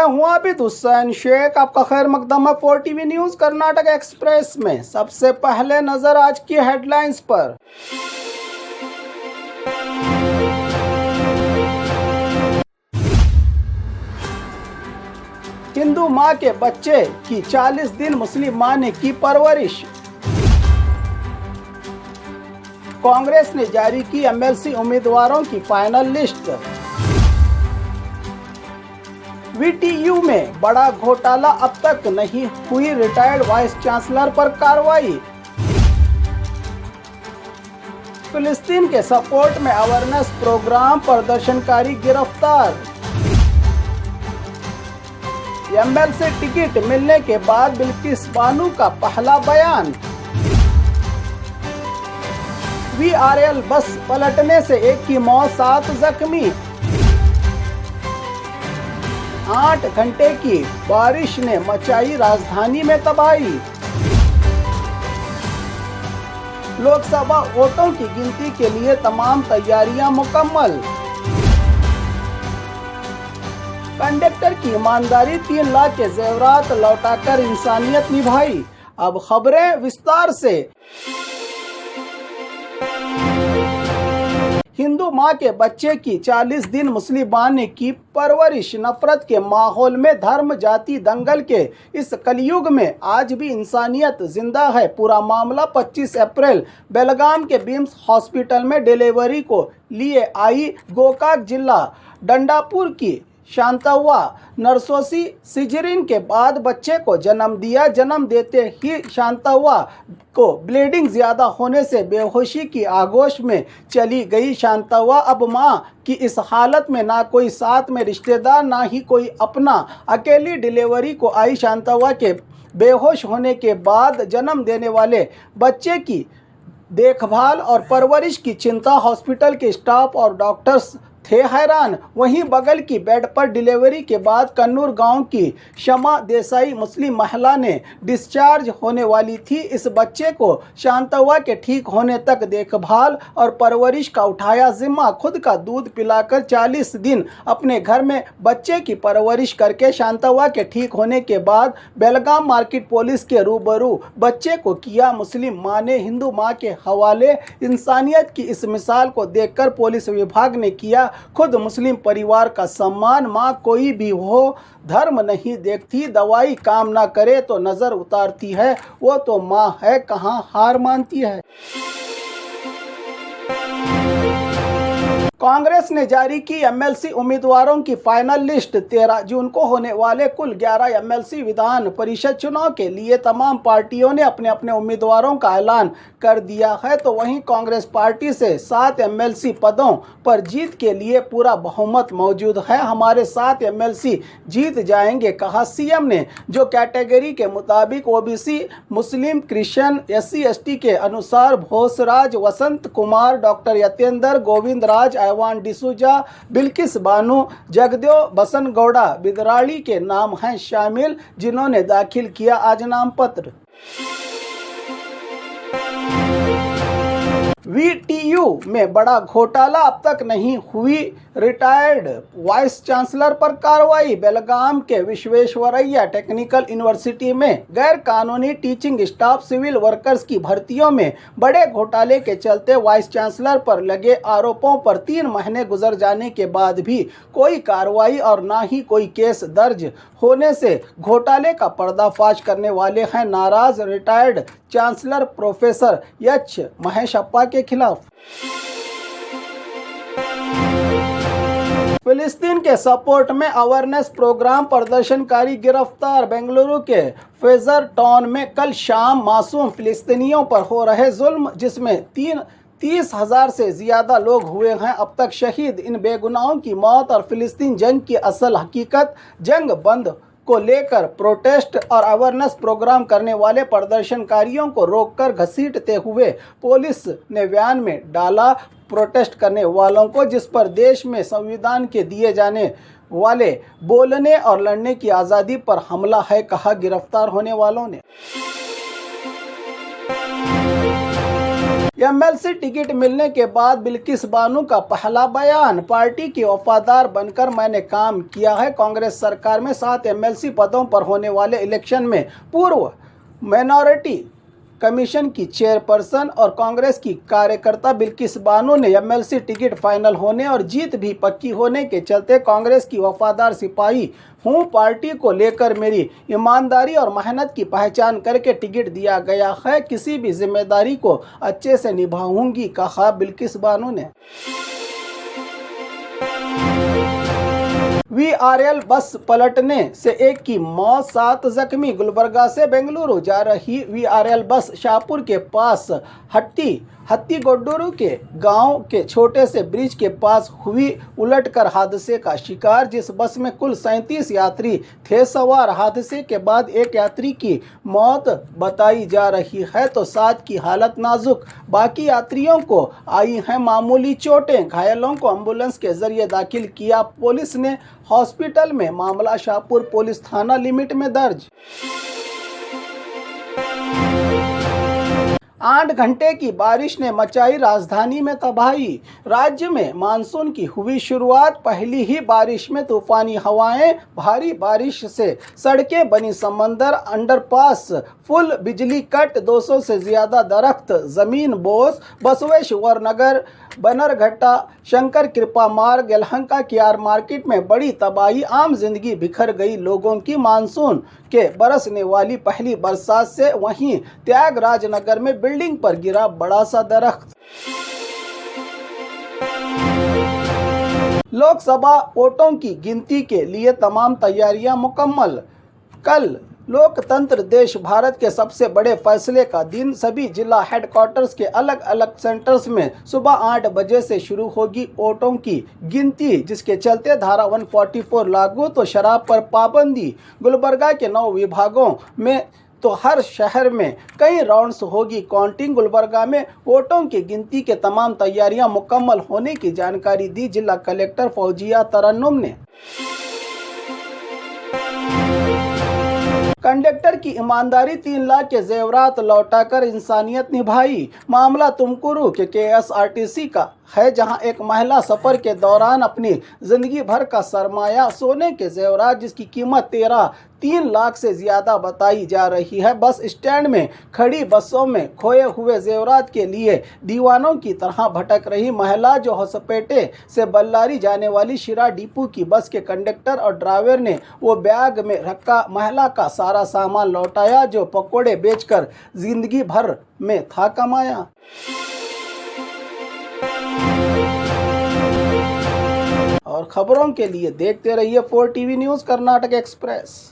मैं हूं आबिद हुसैन शेख। आपका खैर मकदम है 4TV न्यूज कर्नाटक एक्सप्रेस में। सबसे पहले नजर आज की हेडलाइंस पर। हिंदू मां के बच्चे की 40 दिन मुस्लिम मां ने की परवरिश। कांग्रेस ने जारी की एमएलसी उम्मीदवारों की फाइनल लिस्ट। वीटीयू में बड़ा घोटाला, अब तक नहीं हुई रिटायर्ड वाइस चांसलर पर कार्रवाई। फिलिस्तीन के सपोर्ट में अवेयरनेस प्रोग्राम, प्रदर्शनकारी गिरफ्तार। एमएलसी टिकट मिलने के बाद बिल्किस बानो का पहला बयान। वीआरएल बस पलटने से एक की मौत, 7 जख्मी। 8 घंटे की बारिश ने मचाई राजधानी में तबाही। लोकसभा वोटों की गिनती के लिए तमाम तैयारियां मुकम्मल। कंडक्टर की ईमानदारी, 3 लाख के जेवरात लौटाकर इंसानियत निभाई। अब खबरें विस्तार से। हिंदू मां के बच्चे की 40 दिन मुस्लिम मां ने की परवरिश। नफरत के माहौल में धर्म जाति दंगल के इस कलयुग में आज भी इंसानियत जिंदा है। पूरा मामला 25 अप्रैल बेलगाम के बिम्स हॉस्पिटल में डिलीवरी को लिए आई गोकाक जिला डंडापुर की शांतव्वा नरसोसी सिजरिन के बाद बच्चे को जन्म दिया। जन्म देते ही शांतव्वा को ब्लीडिंग ज्यादा होने से बेहोशी की आगोश में चली गई। शांतव्वा अब मां की इस हालत में ना कोई साथ में रिश्तेदार ना ही कोई अपना, अकेली डिलीवरी को आई। शांतव्वा के बेहोश होने के बाद जन्म देने वाले बच्चे की देखभाल और परवरिश की चिंता हॉस्पिटल के स्टाफ और डॉक्टर्स थे हैरान। वहीं बगल की बेड पर डिलीवरी के बाद कन्नूर गांव की शमा देसाई मुस्लिम महिला ने डिस्चार्ज होने वाली थी। इस बच्चे को शांतव्वा के ठीक होने तक देखभाल और परवरिश का उठाया जिम्मा। खुद का दूध पिलाकर 40 दिन अपने घर में बच्चे की परवरिश करके शांतव्वा के ठीक होने के बाद बेलगाम मार्केट पुलिस के रूबरू बच्चे को किया मुस्लिम मां ने हिंदू मां के हवाले। इंसानियत की इस मिसाल को देखकर पुलिस विभाग ने किया खुद मुस्लिम परिवार का सम्मान। मां कोई भी हो धर्म नहीं देखती, दवाई काम ना करे तो नजर उतारती है, वो तो मां है, कहां हार मानती है। कांग्रेस ने जारी की एमएलसी उम्मीदवारों की फाइनल लिस्ट। 13 जून को होने वाले कुल 11 एमएलसी विधान परिषद चुनाव के लिए तमाम पार्टियों ने अपने अपने उम्मीदवारों का ऐलान कर दिया है। तो वहीं कांग्रेस पार्टी से 7 एमएलसी पदों पर जीत के लिए पूरा बहुमत मौजूद है। हमारे 7 एमएलसी जीत जाएंगे, कहा सीएम ने। जो कैटेगरी के मुताबिक ओबीसी, मुस्लिम, क्रिश्चियन, SC ST के अनुसार भोसराज, वसंत कुमार, डॉक्टर यतेंद्र, गोविंद राज, ऐवान डिसूजा, बिल्किस बानो, जगदेव बसनगौड़ा बिदराड़ी के नाम हैं शामिल, जिन्होंने दाखिल किया आज नामपत्र। वीटीयू में बड़ा घोटाला, अब तक नहीं हुई रिटायर्ड वाइस चांसलर पर कार्रवाई। बेलगाम के विश्वेश्वरैया टेक्निकल यूनिवर्सिटी में गैर कानूनी टीचिंग स्टाफ सिविल वर्कर्स की भर्तियों में बड़े घोटाले के चलते वाइस चांसलर पर लगे आरोपों पर 3 महीने गुजर जाने के बाद भी कोई कार्रवाई और ना ही कोई केस दर्ज होने से घोटाले का पर्दाफाश करने वाले हैं नाराज रिटायर्ड चांसलर प्रोफेसर एच महेशप्पा के खिलाफ। फिलिस्तीन के सपोर्ट में अवेयरनेस प्रोग्राम, प्रदर्शनकारी गिरफ्तार। बेंगलुरु के फेजर टाउन में कल शाम मासूम फिलिस्तीनियों पर हो रहे जुल्म, जिसमें 30,000 से ज्यादा लोग हुए हैं अब तक शहीद। इन बेगुनाहों की मौत और फिलिस्तीन जंग की असल हकीकत, जंग बंद को लेकर प्रोटेस्ट और अवेयरनेस प्रोग्राम करने वाले प्रदर्शनकारियों को रोककर घसीटते हुए पुलिस ने व्यान में डाला। प्रोटेस्ट करने वालों को, जिस पर देश में संविधान के दिए जाने वाले बोलने और लड़ने की आज़ादी पर हमला है, कहा गिरफ्तार होने वालों ने। एमएलसी टिकट मिलने के बाद बिल्किस बानो का पहला बयान, पार्टी की वफादार बनकर मैंने काम किया है। कांग्रेस सरकार में 7 एमएलसी पदों पर होने वाले इलेक्शन में पूर्व माइनॉरिटी कमीशन की चेयरपर्सन और कांग्रेस की कार्यकर्ता बिल्किस बानो ने एमएलसी टिकट फाइनल होने और जीत भी पक्की होने के चलते कांग्रेस की वफादार सिपाही हूँ, पार्टी को लेकर मेरी ईमानदारी और मेहनत की पहचान करके टिकट दिया गया है, किसी भी जिम्मेदारी को अच्छे से निभाऊंगी, कहा बिल्किस बानो ने। वीआरएल बस पलटने से एक की मौत, 7 जख्मी। गुलबर्गा से बेंगलुरु जा रही वीआरएल बस शाहपुर के पास हत्तीगोड्डूरू के गांव के छोटे से ब्रिज के पास हुई उलटकर हादसे का शिकार, जिस बस में कुल 37 यात्री थे सवार। हादसे के बाद एक यात्री की मौत बताई जा रही है तो 7 की हालत नाजुक। बाकी यात्रियों को आई हैं मामूली चोटें। घायलों को एम्बुलेंस के जरिए दाखिल किया पुलिस ने हॉस्पिटल में। मामला शाहपुर पुलिस थाना लिमिट में दर्ज। 8 घंटे की बारिश ने मचाई राजधानी में तबाही। राज्य में मानसून की हुई शुरुआत, पहली ही बारिश में तूफानी हवाएं, भारी बारिश से सड़कें बनी समंदर, अंडरपास फुल, बिजली कट, 200 से ज्यादा दरख्त जमीन बोस। बसवेश्वर नगर, बनरघट्टा, शंकर कृपा मार्ग, यलहंका कियार मार्केट में बड़ी तबाही, आम जिंदगी बिखर गई लोगों की। मानसून के बरसने वाली पहली बरसात से वहीं त्यागराज नगर में बिल्डिंग पर गिरा बड़ा सा दरख्त। लोकसभा वोटों की गिनती के लिए तमाम तैयारियां मुकम्मल। कल लोकतंत्र देश भारत के सबसे बड़े फैसले का दिन। सभी जिला हेडक्वार्टर्स के अलग अलग सेंटर्स में सुबह 8 बजे से शुरू होगी वोटों की गिनती, जिसके चलते धारा 144 लागू तो शराब पर पाबंदी। गुलबर्गा के 9 विभागों में तो हर शहर में कई राउंड्स होगी काउंटिंग। गुलबर्गा में वोटों की गिनती के तमाम तैयारियां मुकम्मल होने की जानकारी दी जिला कलेक्टर फौजिया तरन्नुम ने। कंडक्टर की ईमानदारी, 3 लाख के जेवरात लौटाकर इंसानियत निभाई। मामला तुमकुरू के केएसआरटीसी का है, जहां एक महिला सफर के दौरान अपनी जिंदगी भर का सरमाया सोने के जेवरात, जिसकी कीमत 3 लाख से ज्यादा बताई जा रही है, बस स्टैंड में खड़ी बसों में खोए हुए जेवरात के लिए दीवानों की तरह भटक रही महिला, जो होसपेटे से बल्लारी जाने वाली शिरा डिपो की बस के कंडक्टर और ड्राइवर ने वो बैग में रखा महिला का सारा सामान लौटाया, जो पकोड़े बेचकर जिंदगी भर में था कमाया। और खबरों के लिए देखते रहिए 4 टीवी न्यूज़ कर्नाटक एक्सप्रेस।